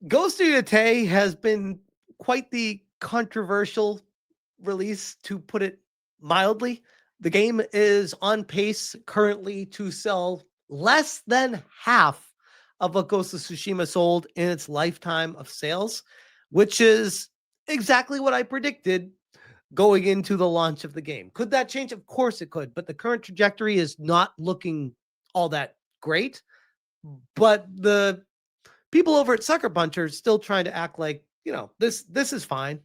Ghost of Yōtei has been quite the controversial release, to put it mildly. The game is on pace currently to sell less than half of what Ghost of Tsushima sold in its lifetime of sales, which is exactly what I predicted going into the launch of the game. Could that change? Of course it could, but the current trajectory is not looking all that great. But the people over at Sucker Punch are still trying to act like, this is fine.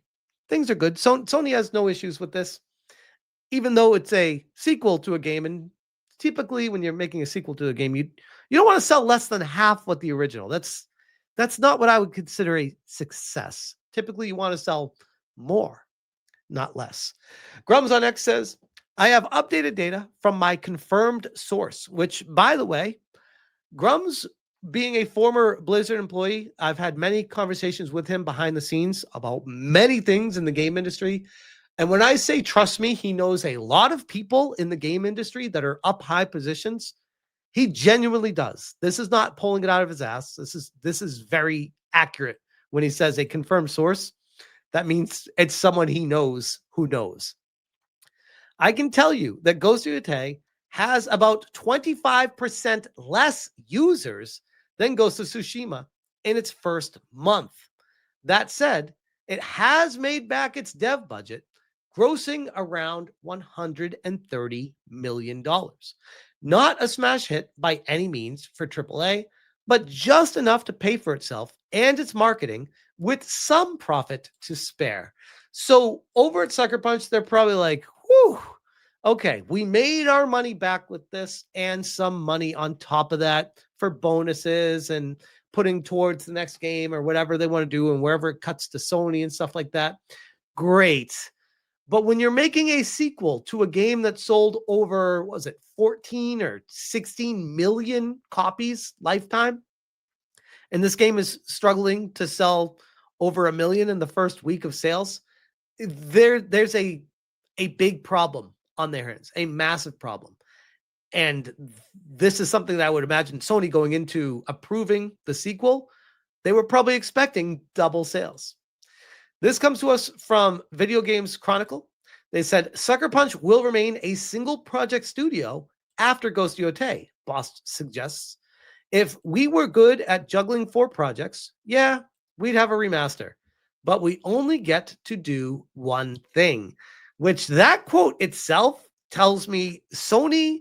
Things are good. Sony has no issues with this, even though it's a sequel to a game. And typically when you're making a sequel to a game, you don't want to sell less than half what the original. That's not what I would consider a success. Typically you want to sell more, not less. Grummz on X says, I have updated data from my confirmed source, which, by the way, Grummz, being a former Blizzard employee, I've had many conversations with him behind the scenes about many things in the game industry. And when I say trust me, he knows a lot of people in the game industry that are up high positions. He genuinely does. This is not pulling it out of his ass. This is very accurate when he says a confirmed source. That means it's someone he knows who knows. I can tell you that Ghost of Yōtei has about 25% less users than Ghost of Tsushima in its first month. That said, it has made back its dev budget, grossing around $130 million. Not a smash hit by any means for AAA, but just enough to pay for itself and its marketing with some profit to spare. So over at Sucker Punch, they're probably like, whew, okay, we made our money back with this and some money on top of that for bonuses and putting towards the next game or whatever they want to do, and wherever it cuts to Sony and stuff like that. Great. But when you're making a sequel to a game that sold over, what was it, 14 or 16 million copies lifetime, and this game is struggling to sell over 1 million in the first week of sales, there's a big problem on their hands, a massive problem. And this is something that I would imagine Sony going into approving the sequel, they were probably expecting double sales. This comes to us from Video Games Chronicle. They said, Sucker Punch will remain a single project studio after Ghost of Yōtei, Boss suggests. If we were good at juggling 4 projects, yeah, we'd have a remaster. But we only get to do one thing, which that quote itself tells me Sony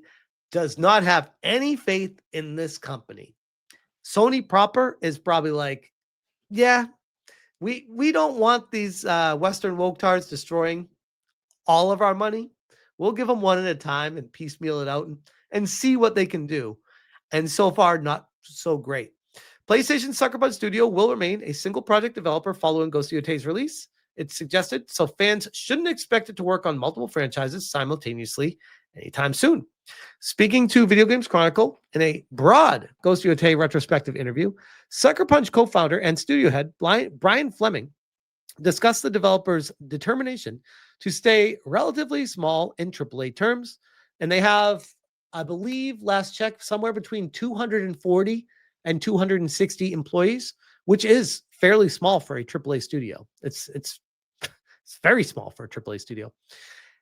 does not have any faith in this company. Sony proper is probably like, yeah, we don't want these Western woketards destroying all of our money. We'll give them one at a time and piecemeal it out and see what they can do. And so far, not so great. PlayStation Sucker Punch Studio will remain a single project developer following Ghost of Yōtei's release. It's suggested, so fans shouldn't expect it to work on multiple franchises simultaneously anytime soon. Speaking to Video Games Chronicle in a broad Ghost of Yōtei retrospective interview, Sucker Punch co-founder and studio head Brian Fleming discussed the developer's determination to stay relatively small in AAA terms, and they have, I believe, last check, somewhere between 240 and 260 employees, which is fairly small for a AAA studio. It's very small for a AAA studio.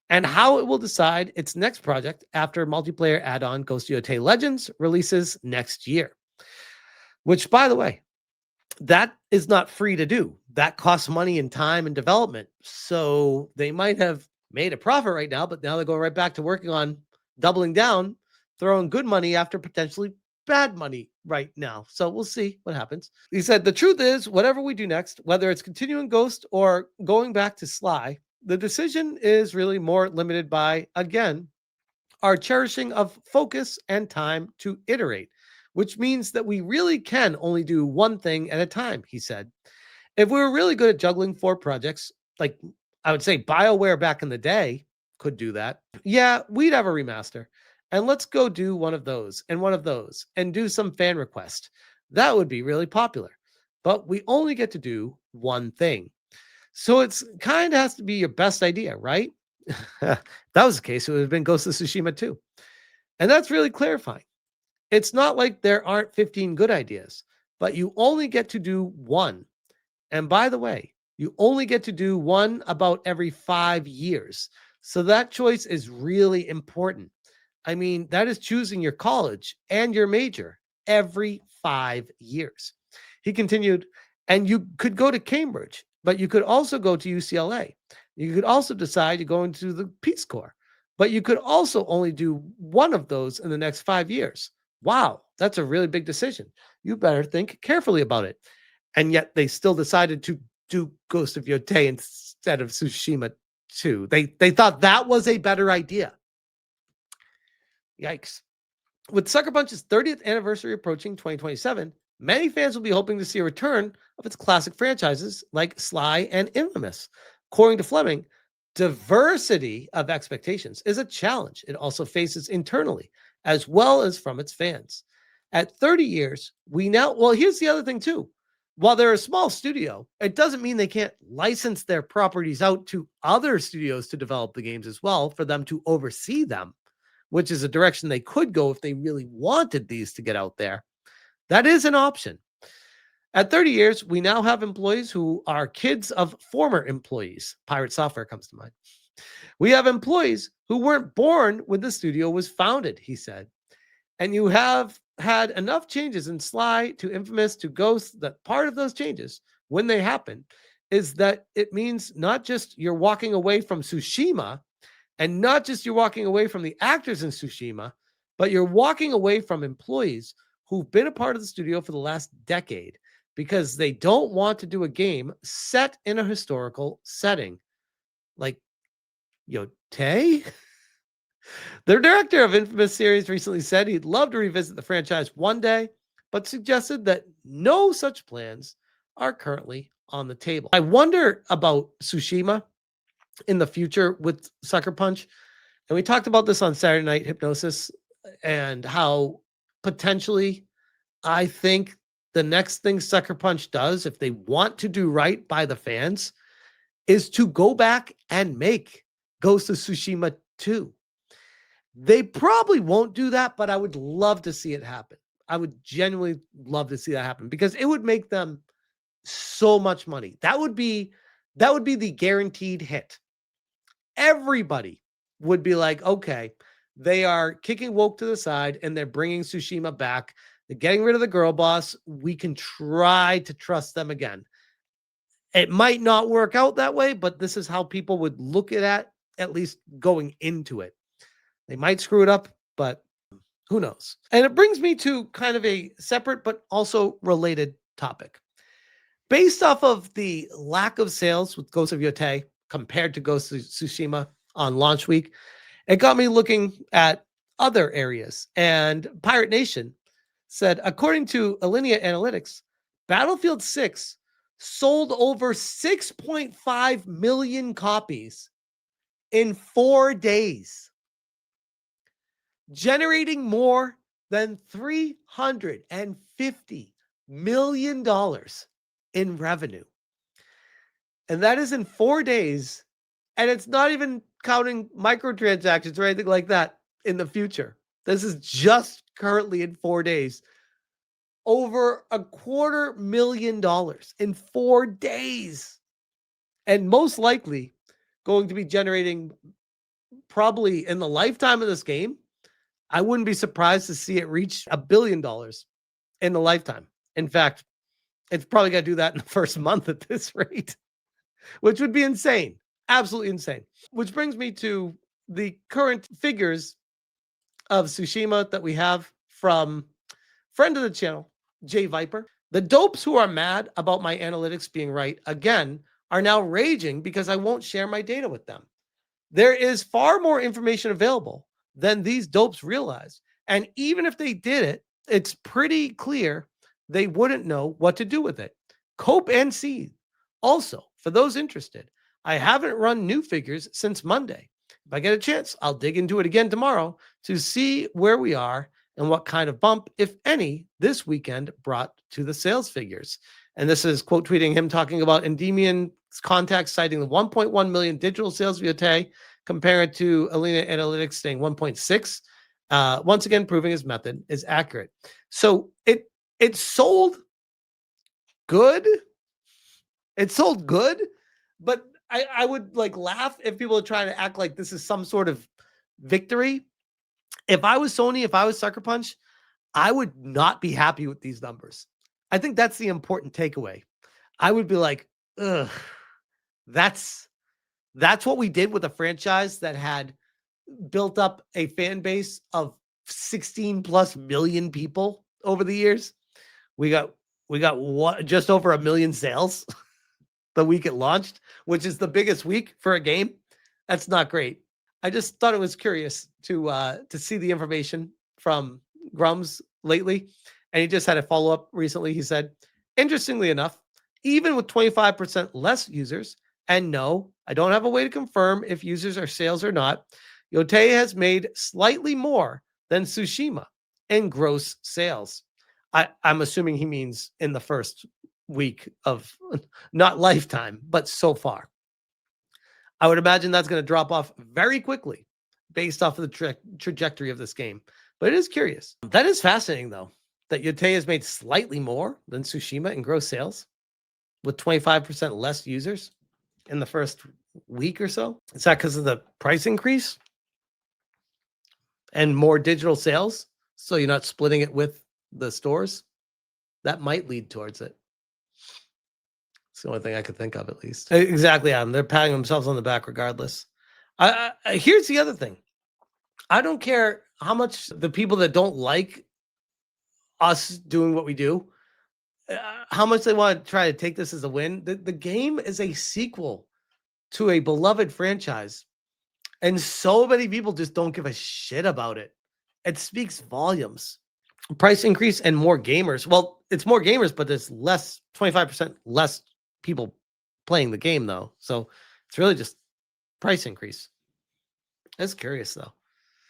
And how it will decide its next project after multiplayer add-on Ghost of Yōtei Legends releases next year. Which, by the way, that is not free to do. That costs money and time and development. So they might have made a profit right now, but now they're going right back to working on doubling down, throwing good money after potentially bad money right now. So we'll see what happens. He said, the truth is, whatever we do next, whether it's continuing Ghost or going back to Sly, the decision is really more limited by, again, our cherishing of focus and time to iterate, which means that we really can only do one thing at a time, he said. If we were really good at juggling 4 projects, like I would say BioWare back in the day could do that, yeah, we'd have a remaster. And let's go do one of those and do some fan request. That would be really popular. But we only get to do one thing. So it's kind of has to be your best idea, right? If that was the case, it would have been Ghost of Tsushima too. And that's really clarifying. It's not like there aren't 15 good ideas. but you only get to do one. And by the way, you only get to do one about every 5 years. So that choice is really important. I mean, that is choosing your college and your major every 5 years. He continued, and you could go to Cambridge, but you could also go to UCLA. You could also decide to go into the Peace Corps, but you could also only do one of those in the next 5 years. Wow, that's a really big decision. You better think carefully about it. And yet they still decided to do Ghost of Yōtei instead of Tsushima 2. They thought that was a better idea. Yikes. With Sucker Punch's 30th anniversary approaching 2027, many fans will be hoping to see a return of its classic franchises like Sly and Infamous. According to Fleming, diversity of expectations is a challenge it also faces internally, as well as from its fans. At 30 years, well, here's the other thing too. While they're a small studio, it doesn't mean they can't license their properties out to other studios to develop the games as well for them to oversee them, which is a direction they could go if they really wanted these to get out there. That is an option. At 30 years, we now have employees who are kids of former employees. Pirate Software comes to mind. We have employees who weren't born when the studio was founded, he said. And you have had enough changes in Sly to Infamous to Ghost that part of those changes, when they happen, is that it means not just you're walking away from Tsushima, and not just you're walking away from the actors in Tsushima, but you're walking away from employees who've been a part of the studio for the last decade because they don't want to do a game set in a historical setting. Like Yotei? The director of Infamous series recently said he'd love to revisit the franchise one day, but suggested that no such plans are currently on the table. I wonder about Tsushima in the future with Sucker Punch. And we talked about this on Saturday Night Hypnosis and how potentially I think the next thing Sucker Punch does, if they want to do right by the fans, is to go back and make Ghost of Tsushima 2. They probably won't do that, but I would love to see it happen. I would genuinely love to see that happen because it would make them so much money. That would be the guaranteed hit. Everybody would be like, okay, they are kicking woke to the side and they're bringing Tsushima back. They're getting rid of the girl boss. We can try to trust them again. It might not work out that way, but this is how people would look at least going into it. They might screw it up, but who knows? And it brings me to kind of a separate but also related topic. Based off of the lack of sales with Ghost of Yōtei compared to Ghost of Tsushima on launch week, it got me looking at other areas. And Pirate Nation said, according to Alinea Analytics, Battlefield 6 sold over 6.5 million copies in 4 days, generating more than $350 million in revenue. And that is in 4 days. And it's not even counting microtransactions or anything like that in the future. This is just currently in 4 days. Over $250,000 in 4 days. And most likely going to be generating, probably in the lifetime of this game, I wouldn't be surprised to see it reach $1 billion in the lifetime. In fact, it's probably going to do that in the first month at this rate, which would be insane. Absolutely insane. Which brings me to the current figures of Tsushima that we have from friend of the channel, Jay Viper. The dopes who are mad about my analytics being right, again, are now raging because I won't share my data with them. There is far more information available than these dopes realize. And even if they did it, it's pretty clear they wouldn't know what to do with it. Cope and Seed. Also, for those interested, I haven't run new figures since Monday. If I get a chance, I'll dig into it again tomorrow to see where we are and what kind of bump, if any, this weekend brought to the sales figures. And this is quote tweeting him talking about Endymion contacts citing the 1.1 million digital sales of Yotei, compared to Alinea Analytics saying 1.6. Once again, proving his method is accurate. So it sold good. It sold good, but I would like laugh if people are trying to act like this is some sort of victory. If I was Sony, if I was Sucker Punch, I would not be happy with these numbers. I think that's the important takeaway. I would be like, ugh, that's what we did with a franchise that had built up a fan base of 16 plus million people over the years. We got just over 1 million sales the week it launched, which is the biggest week for a game. That's not great. I just thought it was curious to see the information from Grummz lately, and he just had a follow up recently. He said, interestingly enough, even with 25% less users, and no, I don't have a way to confirm if users are sales or not, Yotei has made slightly more than Tsushima in gross sales. I'm assuming he means in the first week of not lifetime, but so far. I would imagine that's going to drop off very quickly based off of the trajectory of this game. But it is curious. That is fascinating, though, that Yotei has made slightly more than Tsushima in gross sales with 25% less users in the first week or so. Is that because of the price increase and more digital sales? So you're not splitting it with the stores? That might lead towards it. It's the only thing I could think of, at least. Exactly, Adam. They're patting themselves on the back regardless. Here's the other thing. I don't care how much the people that don't like us doing what we do, how much they want to try to take this as a win. The game is a sequel to a beloved franchise, and so many people just don't give a shit about it. It speaks volumes. Price increase and more gamers. Well, it's more gamers, but there's less, 25% less people playing the game, though. So it's really just price increase. That's curious, though.